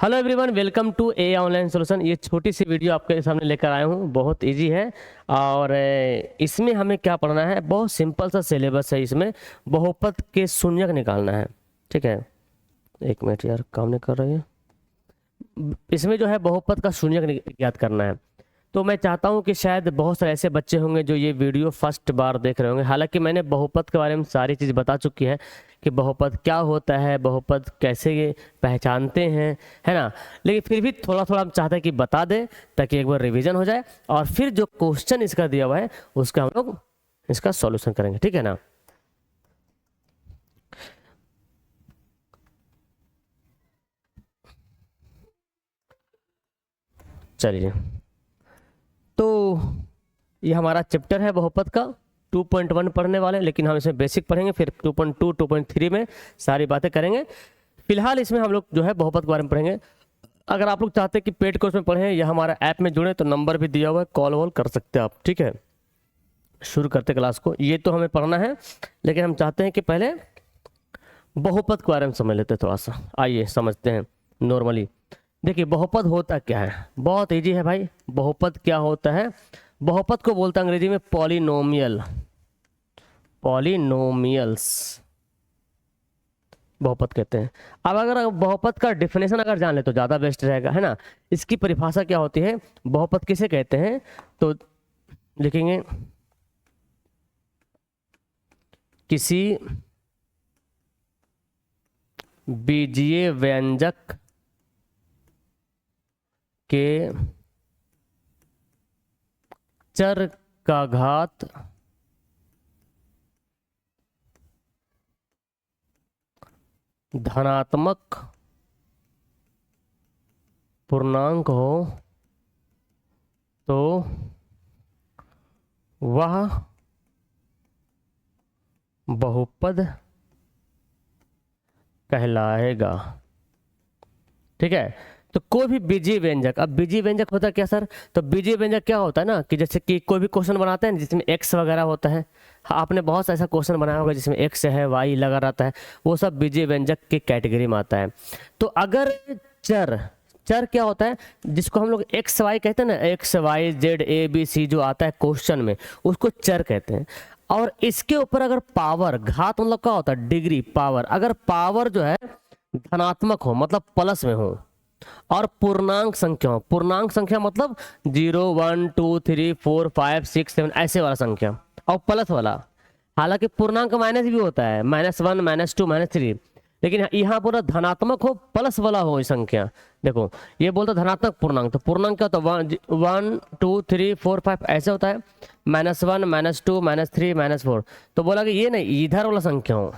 Hello everyone, welcome to a online solution. ये छोटी सी video आपके सामने लेकर आया हूँ, बहुत इजी है। और इसमें हमें क्या पढ़ना है, बहुत सिंपल सा सिलेबस है। इसमें बहुपद के शून्यक निकालना है। ठीक है, एक मिनट यार, काम नहीं कर रही है। इसमें जो है बहुपद का शून्यक ज्ञात करना है। तो मैं चाहता हूं कि शायद बहुत सारे ऐसे बच्चे होंगे जो ये वीडियो फर्स्ट बार देख रहे होंगे। हालांकि मैंने बहुपद के बारे में सारी चीज़ बता चुकी है कि बहुपद क्या होता है, बहुपद कैसे ये पहचानते हैं, है ना। लेकिन फिर भी थोड़ा थोड़ा हम चाहते हैं कि बता दें ताकि एक बार रिवीजन हो जाए, और फिर जो क्वेश्चन इसका दिया हुआ है उसका हम लोग इसका सॉल्यूशन करेंगे। ठीक है ना। चलिए, तो ये हमारा चैप्टर है बहुपद का। 2.1 पढ़ने वाले हैं, लेकिन हम इसमें बेसिक पढ़ेंगे, फिर 2.2 2.3 में सारी बातें करेंगे। फिलहाल इसमें हम लोग जो है बहुपद के बारे में पढ़ेंगे। अगर आप लोग चाहते हैं कि पेड कोर्स में पढ़ें या हमारा ऐप में जुड़े, तो नंबर भी दिया हुआ है, कॉल वॉल कर सकते हैं आप। ठीक है, शुरू करते क्लास को। ये तो हमें पढ़ना है, लेकिन हम चाहते हैं कि पहले बहुपद के बारे में समझ लेते हैं थोड़ा सा। आइए समझते हैं नॉर्मली। देखिए, बहुपद होता क्या है, बहुत इजी है भाई। बहुपद क्या होता है, बहुपद को बोलते हैं अंग्रेजी में पॉलिनोमियल, पॉलिनोमियल्स बहुपद कहते हैं। अब अगर बहुपद का डिफिनेशन अगर जान ले तो ज़्यादा बेस्ट रहेगा, है ना। इसकी परिभाषा क्या होती है, बहुपद किसे कहते हैं, तो लिखेंगे किसी बीजीय व्यंजक के चर का घात धनात्मक पूर्णांक हो तो वह बहुपद कहलाएगा। ठीक है, तो कोई भी बीजीय व्यंजक, अब बीजीय व्यंजक होता है क्या सर, तो बीजीय व्यंजक क्या होता है ना, कि जैसे कि कोई भी क्वेश्चन बनाते हैं जिसमें एक्स वगैरह होता है। हाँ, आपने बहुत सा ऐसा क्वेश्चन बनाया होगा जिसमें एक्स है, वाई लगा रहता है, वो सब बीजीय व्यंजक की कैटेगरी में आता है। तो अगर चर, चर क्या होता है, जिसको हम लोग एक्स वाई कहते हैं ना, X Y Z A B C जो आता है क्वेश्चन में, उसको चर कहते हैं। और इसके ऊपर अगर पावर, घात मतलब क्या होता है, डिग्री, पावर, अगर पावर जो है धनात्मक हो, मतलब प्लस में हो, और पूर्णांक संख्या, पूर्णांक संख्या मतलब 0 1 2 3 4 5 6 7 ऐसे वाला संख्या, और प्लस वाला। हालांकि पूर्णांक माइनस भी होता है, -1 -2 -3, लेकिन यहाँ पूरा धनात्मक हो, प्लस वाला हो संख्या। देखो, ये बोलता धनात्मक पूर्णांक, तो पूर्णांक क्या होता है, 1 2 3 4 5 ऐसे होता है, -1 -2 -3 -4। तो बोला कि ये नहीं, इधर वाला संख्या हो।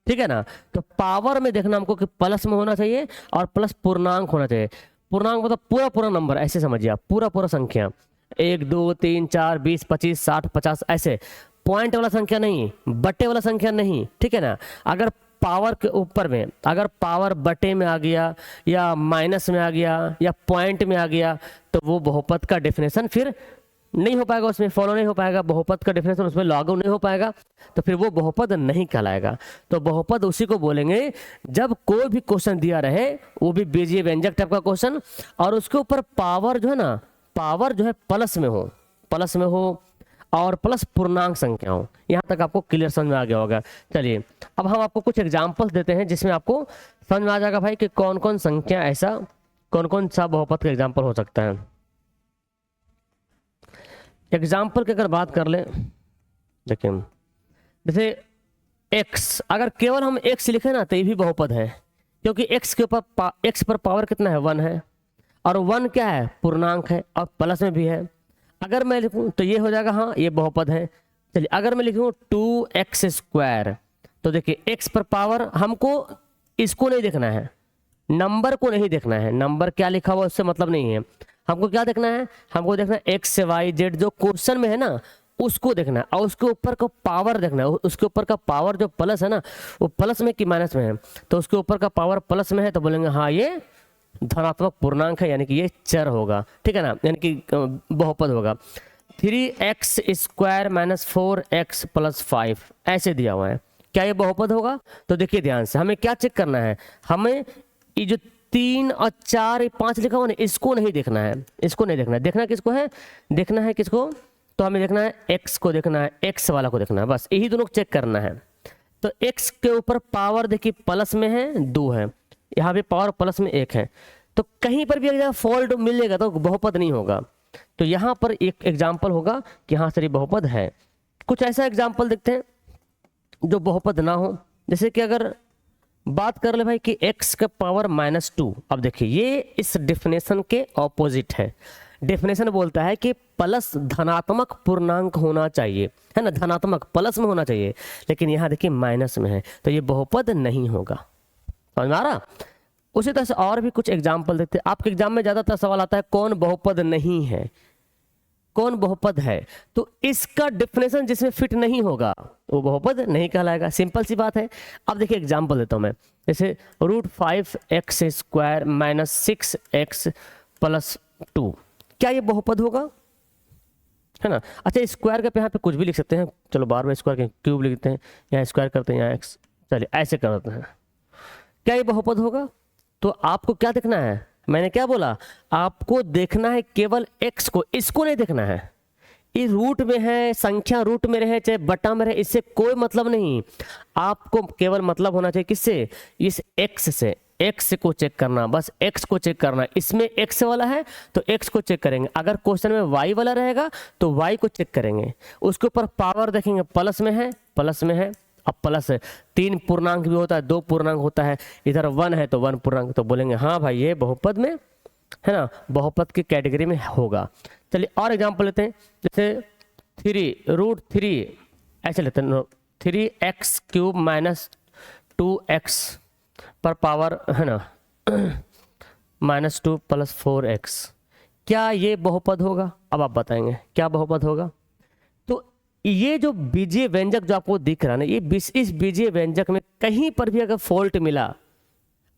ठीक है ना। तो पावर में देखना हमको कि प्लस में होना चाहिए और प्लस पूर्णांक होना चाहिए। पूर्णांक मतलब पूरा पूरा नंबर, ऐसे समझिए आप, पूरा पूरा संख्या, 1 2 3 4 20 25 60 50 ऐसे, पॉइंट वाला संख्या नहीं, बटे वाला संख्या नहीं। ठीक है ना। अगर पावर के ऊपर में, अगर पावर बटे में आ गया या माइनस में आ गया या पॉइंट में आ गया, तो वो बहुपद का डेफिनेशन फिर नहीं हो पाएगा, उसमें फॉलो नहीं हो पाएगा, बहुपद का डेफिनेशन उसमें लागू नहीं हो पाएगा, तो फिर वो बहुपद नहीं कहलाएगा। तो बहुपद उसी को बोलेंगे जब कोई भी क्वेश्चन दिया रहे, वो भी बीजीय व्यंजक टाइप का क्वेश्चन, और उसके ऊपर पावर जो है ना, पावर जो है प्लस में हो, प्लस में हो, और प्लस पूर्णांक संख्या हो। यहाँ तक आपको क्लियर समझ में आ गया होगा। चलिए, अब हम आपको कुछ एग्जाम्पल्स देते हैं जिसमें आपको समझ में आ जाएगा भाई कि कौन कौन संख्या, ऐसा कौन कौन सा बहुपद का एग्जाम्पल हो सकता है। एग्जाम्पल की अगर बात कर लें, देखिए जैसे x, अगर केवल हम x लिखे ना तो ये भी बहुपद है, क्योंकि x के ऊपर x पर पावर कितना है, 1 है, और 1 क्या है, पूर्णांक है, और प्लस में भी है। अगर मैं लिखूं तो ये हो जाएगा, हाँ ये बहुपद है। चलिए, अगर मैं लिखूं 2x², तो देखिए x पर पावर, हमको इसको नहीं देखना है, नंबर को नहीं देखना है, नंबर क्या लिखा हुआ उससे मतलब नहीं है। हमको क्या देखना है, हमको देखना है एक्स वाई जेड जो क्वेश्चन में है ना, उसको देखना है, और उसके ऊपर का पावर देखना है। उसके ऊपर का पावर जो प्लस है ना, वो प्लस में कि माइनस में है, तो उसके ऊपर का पावर प्लस में है, तो बोलेंगे हाँ ये धनात्मक पूर्णांक है, यानी कि ये चर होगा। ठीक है ना, यानी कि बहुपद होगा। 3x² - 4x + 5 ऐसे दिया हुआ है, क्या ये बहुपद होगा? तो देखिए ध्यान से, हमें क्या चेक करना है, हमें ये जो 3 और 4 5 लिखा हुआ ना, इसको नहीं देखना है, इसको नहीं देखना है। देखना किसको है, देखना है किसको, तो हमें देखना है x को, देखना है x वाला को देखना है, बस यही दोनों को चेक करना है। तो x के ऊपर पावर देखिए प्लस में है 2 है, यहाँ पे पावर प्लस में 1 है, तो कहीं पर भी अगर फॉल्ट मिलेगा तो बहुपद नहीं होगा। तो यहाँ पर एक एग्जाम्पल होगा कि हाँ सर ये बहुपद है। कुछ ऐसा एग्जाम्पल देखते हैं जो बहुपद ना हो, जैसे कि अगर बात कर ले भाई कि x का पावर -2। अब देखिए ये इस डेफिनेशन के ऑपोजिट है। डेफिनेशन बोलता है कि प्लस धनात्मक पूर्णांक होना चाहिए, है ना, धनात्मक प्लस में होना चाहिए, लेकिन यहाँ देखिए माइनस में है, तो ये बहुपद नहीं होगा। समझ में आ रहा? उसी तरह से और भी कुछ एग्जाम्पल देखते हैं। आपके एग्जाम में ज़्यादातर सवाल आता है कौन बहुपद नहीं है, कौन बहुपद है, तो इसका डेफिनेशन जिसमें फिट नहीं होगा वो बहुपद नहीं कहलाएगा। सिंपल सी बात है। अब देखिए एग्जाम्पल देता हूँ मैं, जैसे √5x² - 6x + 2, क्या ये बहुपद होगा, है ना? अच्छा स्क्वायर का यहाँ पे कुछ भी लिख सकते हैं, चलो बार बार स्क्वायर के क्यूब लिखते हैं, यहाँ स्क्वायर करते हैं, यहाँ x, चलिए ऐसे करते हैं। क्या ये बहुपद होगा? तो आपको क्या देखना है, मैंने क्या बोला, आपको देखना है केवल x को, इसको नहीं देखना है। ये रूट में है, संख्या रूट में रहे चाहे बटा में रहे, इससे कोई मतलब नहीं। आपको केवल मतलब होना चाहिए किससे, इस x से, x को चेक करना, बस x को चेक करना। इसमें x वाला है तो x को चेक करेंगे, अगर क्वेश्चन में y वाला रहेगा तो y को चेक करेंगे। उसके ऊपर पावर देखेंगे, प्लस में है, प्लस में है, अब प्लस है, 3 पूर्णांक भी होता है, 2 पूर्णांक होता है, इधर 1 है तो 1 पूर्णांक, तो बोलेंगे हाँ भाई ये बहुपद में, है ना, बहुपद की कैटेगरी में होगा। चलिए और एग्जांपल लेते हैं, जैसे 3√3 ऐसे लेते हैं, 3x³ - 2x पर पावर, है ना, -2 + 4x, क्या ये बहुपद होगा? अब आप बताएंगे क्या बहुपद होगा। तो ये जो बीजीय व्यंजक जो आपको दिख रहा है ना, ये इस बीजीय व्यंजक में कहीं पर भी अगर फॉल्ट मिला,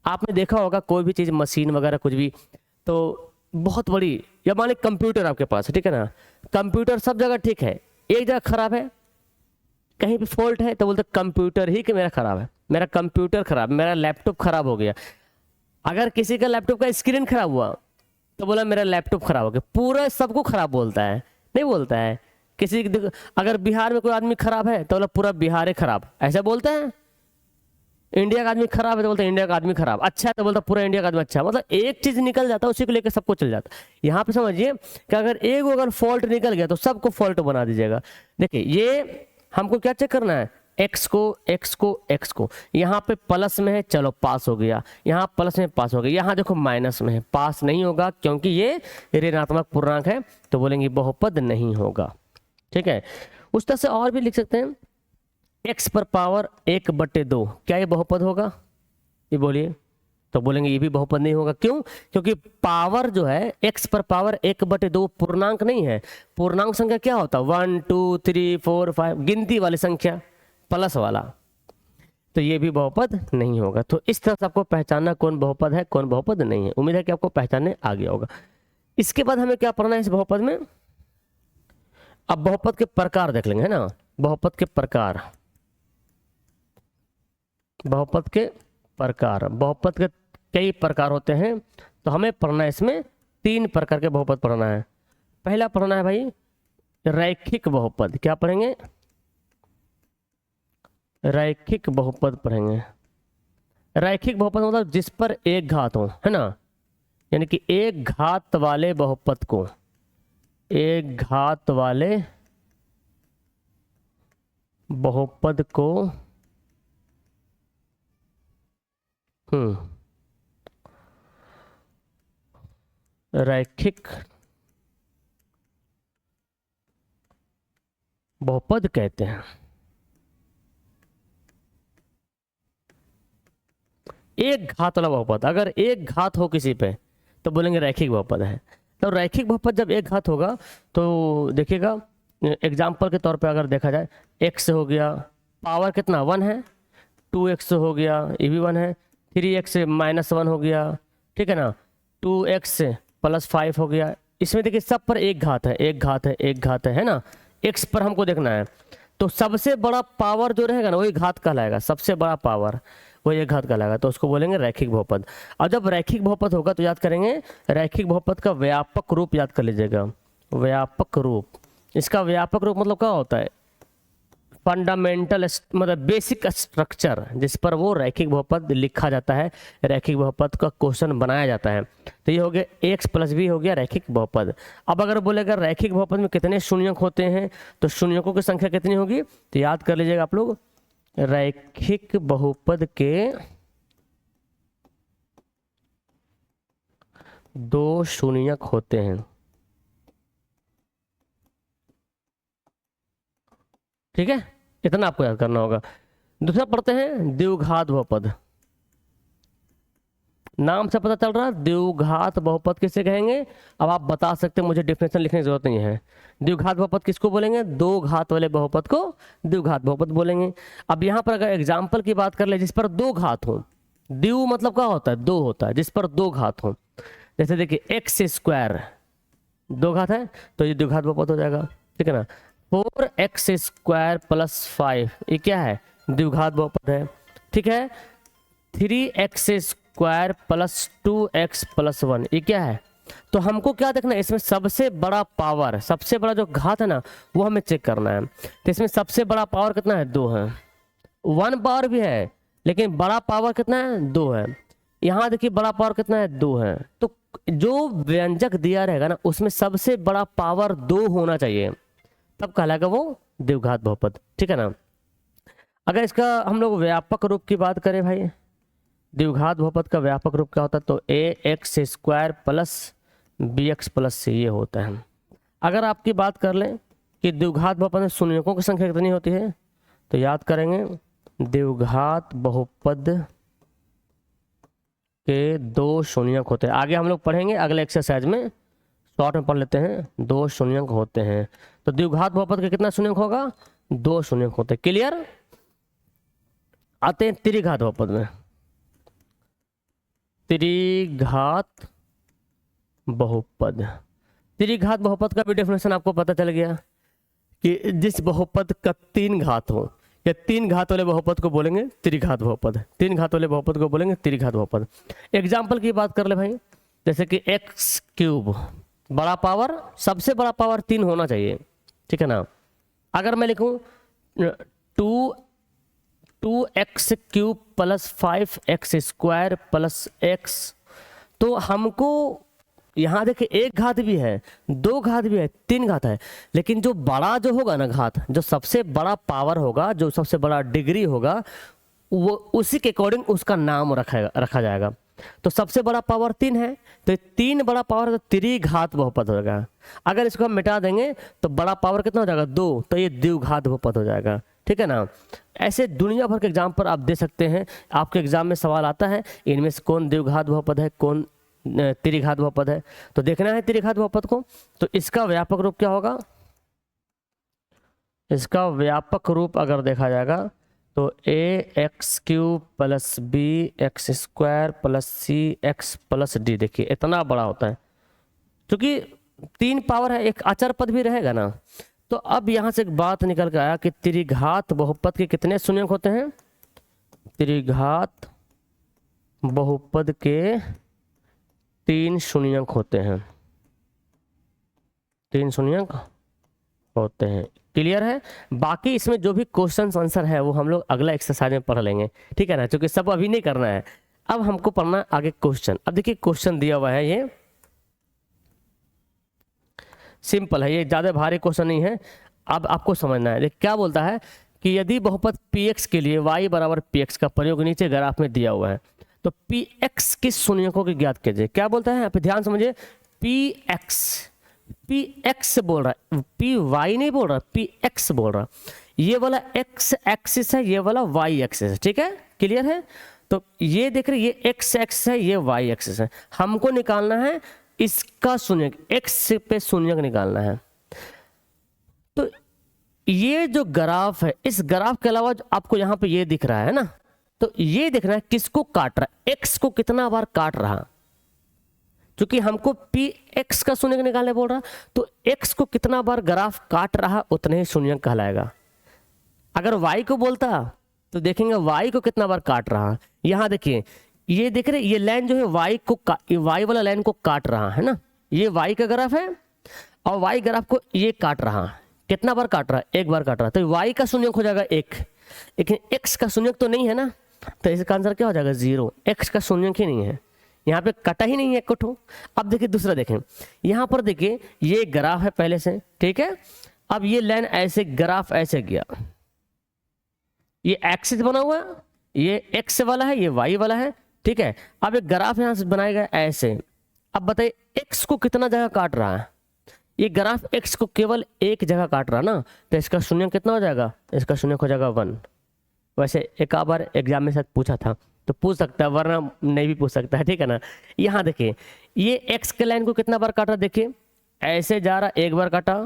आपने देखा होगा कोई भी चीज़, मशीन वगैरह कुछ भी, तो बहुत बड़ी, या मान लीजिए कंप्यूटर आपके पास है, ठीक है ना, कंप्यूटर सब जगह ठीक है, एक जगह खराब है, कहीं भी फॉल्ट है, तो बोलते कंप्यूटर ही कि मेरा खराब है, मेरा कंप्यूटर खराब, मेरा लैपटॉप खराब हो गया। अगर किसी का लैपटॉप का स्क्रीन खराब हुआ तो बोला मेरा लैपटॉप खराब हो गया, पूरा सबको खराब बोलता है, नहीं बोलता है। किसी अगर बिहार में कोई आदमी खराब है तो बोला पूरा बिहार है खराब, ऐसा बोलता है। इंडिया का आदमी खराब है तो बोलता है इंडिया का आदमी खराब, अच्छा है तो बोलता पूरा इंडिया का आदमी अच्छा है। मतलब एक चीज निकल जाता है, उसी को लेकर सबको चल जाता है। यहाँ पे समझिए कि अगर एक अगर फॉल्ट निकल गया तो सबको फॉल्ट बना दीजिएगा। देखिए ये हमको क्या चेक करना है, x को यहाँ पे प्लस में है, चलो पास हो गया, यहाँ प्लस में पास हो गया, यहाँ देखो माइनस में है, पास नहीं होगा क्योंकि ये ऋणात्मक पूर्णांक है, तो बोलेंगे बहुपद नहीं होगा। ठीक है, उस तरह से और भी लिख सकते हैं, x पर पावर 1/2, क्या ये बहुपद होगा? ये बोलिए, तो बोलेंगे ये भी बहुपद नहीं होगा। क्यों? क्योंकि पावर जो है x पर पावर 1/2 पूर्णांक नहीं है। पूर्णांक संख्या क्या होता है, 1 2 3 4 5, गिनती वाली संख्या, प्लस वाला, तो ये भी बहुपद नहीं होगा। तो इस तरह से आपको पहचानना कौन बहुपद है कौन बहुपद नहीं है। उम्मीद है कि आपको पहचानने आ गया होगा। इसके बाद हमें क्या पढ़ना है इस बहुपद में, अब बहुपद के प्रकार देख लेंगे, है ना, बहुपद के प्रकार, बहुपद के प्रकार, बहुपद के कई प्रकार होते हैं, तो हमें पढ़ना है इसमें 3 प्रकार के बहुपद पढ़ना है। पहला पढ़ना है भाई रैखिक बहुपद, क्या पढ़ेंगे, रैखिक बहुपद पढ़ेंगे। रैखिक बहुपद मतलब जिस पर एक घात हो, है ना, यानी कि एक घात वाले बहुपद को, एक घात वाले बहुपद को रैखिक बहुपद कहते हैं। एक घात वाला बहुपद, अगर एक घात हो किसी पे तो बोलेंगे रैखिक बहुपद है। तो रैखिक बहुपद जब एक घात होगा तो देखिएगा, एग्जाम्पल के तौर पे अगर देखा जाए, x हो गया, पावर कितना 1 है, 2x हो गया, ये भी 1 है, 3x -1 हो गया, ठीक है ना, 2x + 5 हो गया। इसमें देखिए सब पर एक घात है, एक घात है, एक घात है ना, x पर हमको देखना है। तो सबसे बड़ा पावर जो रहेगा ना वही घात कहलाएगा, सबसे बड़ा पावर। वो एक घात कहलाएगा, तो उसको बोलेंगे रैखिक बहुपद। और जब रैखिक बहुपद होगा तो याद करेंगे रैखिक बहुपद का व्यापक रूप याद कर लीजिएगा। व्यापक रूप, इसका व्यापक रूप मतलब क्या होता है, फंडामेंटल मतलब बेसिक स्ट्रक्चर जिस पर वो रैखिक बहुपद लिखा जाता है, रैखिक बहुपद का क्वेश्चन बनाया जाता है। तो ये हो गया एक्स प्लस बी हो गया रैखिक बहुपद। अब अगर बोलेगा रैखिक बहुपद में कितने शून्यक होते हैं तो शून्यकों की संख्या कितनी होगी, तो याद कर लीजिएगा आप लोग, रैखिक बहुपद के 2 शून्यक होते हैं। ठीक है, इतना आपको याद करना होगा। दूसरा पढ़ते हैं द्विघात बहुपद। नाम से पता चल रहा है द्विघात बहुपद किसे कहेंगे। अब आप बता सकते हैं, मुझे डिफिनेशन लिखने की जरूरत नहीं है। द्विघात बहुपद किसको बोलेंगे, 2 घात वाले बहुपद को द्विघात बहुपद बोलेंगे। अब यहाँ पर अगर एग्जाम्पल की बात कर ले जिस पर 2 घात हो, द्वि मतलब क्या होता है, 2 होता है, जिस पर 2 घात हो। जैसे देखिए एक्स स्क्वायर 2 घात है तो ये द्विघात बहुपद हो जाएगा। ठीक है ना, 4x स्क्वायर प्लस 5 ये क्या है, द्विघात बहुपद है। ठीक है, 3x square plus 2x plus 1 ये क्या है। तो हमको क्या देखना है, इसमें सबसे बड़ा पावर, सबसे बड़ा जो घात है ना वो हमें चेक करना है। तो इसमें सबसे बड़ा पावर कितना है, 2 है। 1 पावर भी है लेकिन बड़ा पावर कितना है, 2 है। यहाँ देखिए बड़ा पावर कितना है, 2 है। तो जो व्यंजक दिया रहेगा ना उसमें सबसे बड़ा पावर 2 होना चाहिए, तब कहलाएगा वो द्विघात बहुपद। ठीक है ना। अगर इसका हम लोग व्यापक रूप की बात करें भाई, द्विघात बहुपद का व्यापक रूप क्या होता है, तो a x square plus b x plus c ये होता है। अगर आपकी बात कर लें कि द्विघात बहुपद में शून्यकों की संख्या कितनी होती है, तो याद करेंगे द्विघात बहुपद के 2 शून्यक होते हैं। आगे हम लोग पढ़ेंगे अगले एक्सरसाइज में, शॉर्ट में पढ़ लेते हैं। 2 शून्यक होते हैं, तो द्विघात बहुपद का कितना शून्यक होगा, 2 शून्यक होते हैं। क्लियर। आते हैं त्रिघात बहुपद में। त्रिघात बहुपद, त्रिघात बहुपद का भी डेफिनेशन आपको पता चल गया कि जिस बहुपद का 3 घात हो, या 3 घात वाले बहुपद को बोलेंगे त्रिघात बहुपद, 3 घात वाले बहुपद को बोलेंगे त्रिघात बहुपद। एग्जाम्पल की बात कर ले भाई, जैसे कि एक्स क्यूब, बड़ा पावर, सबसे बड़ा पावर 3 होना चाहिए। ठीक है ना। अगर मैं लिखूं 2x cube plus 5x square plus x, तो हमको यहाँ देखिए 1 घात भी है, 2 घात भी है, 3 घात है, लेकिन जो बड़ा जो होगा ना घात, जो सबसे बड़ा पावर होगा, जो सबसे बड़ा डिग्री होगा, वो उसी के अकॉर्डिंग उसका नाम रखा जाएगा। तो सबसे बड़ा पावर 3 है, तो 3 बड़ा पावर है तो त्रिघात बहुपद हो जाएगा। अगर इसको हम मिटा देंगे तो बड़ा पावर कितना हो जाएगा, 2, तो ये द्विघात बहुपद हो जाएगा। ठीक है ना। ऐसे दुनिया भर के एग्जाम पर आप दे सकते हैं, आपके एग्जाम में सवाल आता है इनमें से कौन द्विघात बहुपद है, कौन त्रिघात बहुपद है। तो देखना है त्रिघात बहुपद को, तो इसका व्यापक रूप क्या होगा, इसका व्यापक रूप अगर देखा जाएगा तो a x cube plus b x square plus c x plus d. देखिए इतना बड़ा होता है, क्योंकि 3 पावर है, एक अचर पद भी रहेगा ना। तो अब यहाँ से एक बात निकल के आया कि त्रिघात बहुपद के कितने शून्यक होते हैं, त्रिघात बहुपद के 3 शून्यक होते हैं, 3 शून्यक होते हैं। क्लियर है। बाकी इसमें जो भी क्वेश्चन आंसर है वो हम लोग अगला एक्सरसाइज में पढ़ लेंगे। ठीक है ना, क्योंकि सब अभी नहीं करना है, अब हमको पढ़ना है आगे क्वेश्चन। अब देखिए क्वेश्चन दिया हुआ है, ये सिंपल है, ये ज़्यादा भारी क्वेश्चन नहीं है। अब आपको समझना है क्या बोलता है कि यदि बहुपद px के लिए y बराबर px का प्रयोग नीचे ग्राफ में दिया हुआ है तो px के शून्यकों की ज्ञात कीजिए। क्या बोलता है यहाँ पे, ध्यान समझिए, px बोल रहा है, py नहीं बोल रहा, px बोल रहा। ये वाला x एक्सिस है, ये वाला y एक्सिस है। ठीक है, क्लियर है। तो ये देख रहे, ये x एक्सिस है, ये y एक्सिस है। हमको निकालना है इसका शून्यक, x पे शून्यक निकालना है। तो ये जो ग्राफ है, इस ग्राफ के अलावा आपको यहाँ पे ये दिख रहा है ना, तो ये देखना है किसको काट रहा है, x को कितना बार काट रहा। क्योंकि हमको px का शून्यक निकालने बोल रहा, तो x को कितना बार ग्राफ काट रहा उतने ही शून्यक कहलाएगा। अगर y को बोलता तो देखेंगे y को कितना बार काट रहा है। यहाँ देखिए ये देख रहे ये लाइन जो है y वाला लाइन को काट रहा है ना, ये y का ग्राफ है और y ग्राफ को ये काट रहा है। कितना बार काट रहा है? एक बार काट रहा है, तो y का शून्यक हो जाएगा 1, लेकिन x का शून्यक तो नहीं है ना, तो इसका आंसर क्या हो जाएगा 0। x का शून्यक ही नहीं है, यहाँ पे कटा ही नहीं है कुछ। अब देखिए दूसरा देखें, यहाँ पर देखिए ये ग्राफ है पहले से, ठीक है। अब ये लाइन ऐसे ग्राफ ऐसे गया, ये एक्सिस बना हुआ है, ये x वाला है, ये y वाला है, ठीक है। अब एक ग्राफ यहाँ से बनाएगा ऐसे। अब बताइए x को कितना जगह काट रहा है? ये ग्राफ x को केवल एक जगह काट रहा ना, तो इसका शून्य कितना हो जाएगा? इसका शून्य हो जाएगा 1। वैसे एक बार एग्जाम में शायद पूछा था, तो पूछ सकता है, वरना नहीं भी पूछ सकता है, ठीक है ना। यहाँ देखिए ये x के लाइन को कितना बार काटा, देखिए ऐसे जा रहा, एक बार काटा,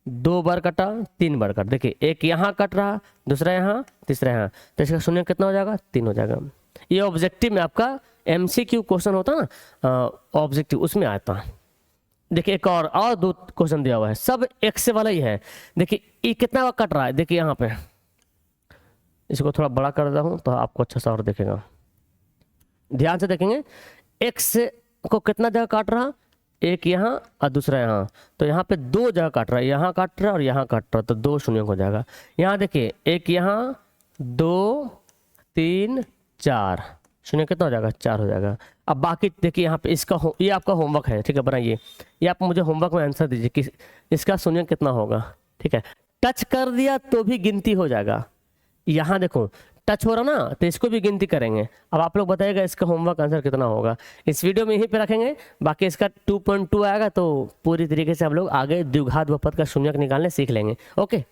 2 बार कटा, 3 बार कटा, देखिए एक यहाँ कट रहा, दूसरा यहाँ, तीसरा यहाँ, तो इसका शून्य कितना हो जाएगा? 3 हो जाएगा। ये ऑब्जेक्टिव में आपका MCQ क्वेश्चन होता है ना, ऑब्जेक्टिव, उसमें आता है। देखिए एक और 2 क्वेश्चन दिया हुआ है, सब x वाला ही है। देखिए ये कितना बार कट रहा है, देखिए यहाँ पे, इसको थोड़ा बड़ा कर देता हूँ तो आपको अच्छा सा और दिखेगा। ध्यान से देखेंगे x को कितना जगह काट रहा, एक यहाँ और दूसरा यहाँ, तो यहाँ पे 2 जगह काट रहा है, यहाँ काट रहा है और यहाँ काट रहा है, तो 2 शून्य हो जाएगा। यहाँ देखिए एक यहाँ, 2 3 4, शून्य कितना हो जाएगा? 4 हो जाएगा। अब बाकी देखिए यहाँ पे इसका ये आपका होमवर्क है, ठीक है, बनाइए। ये आप मुझे होमवर्क में आंसर दीजिए कि इसका शून्य कितना होगा, ठीक है। टच कर दिया तो भी गिनती हो जाएगा। यहाँ देखो टच हो रहा ना, तो इसको भी गिनती करेंगे। अब आप लोग बताइएगा इसका होमवर्क आंसर कितना होगा। इस वीडियो में यहीं पे रखेंगे, बाकी इसका 2.2 आएगा तो पूरी तरीके से हम लोग आगे द्विघात बहुपद का शून्यक निकालने सीख लेंगे। ओके।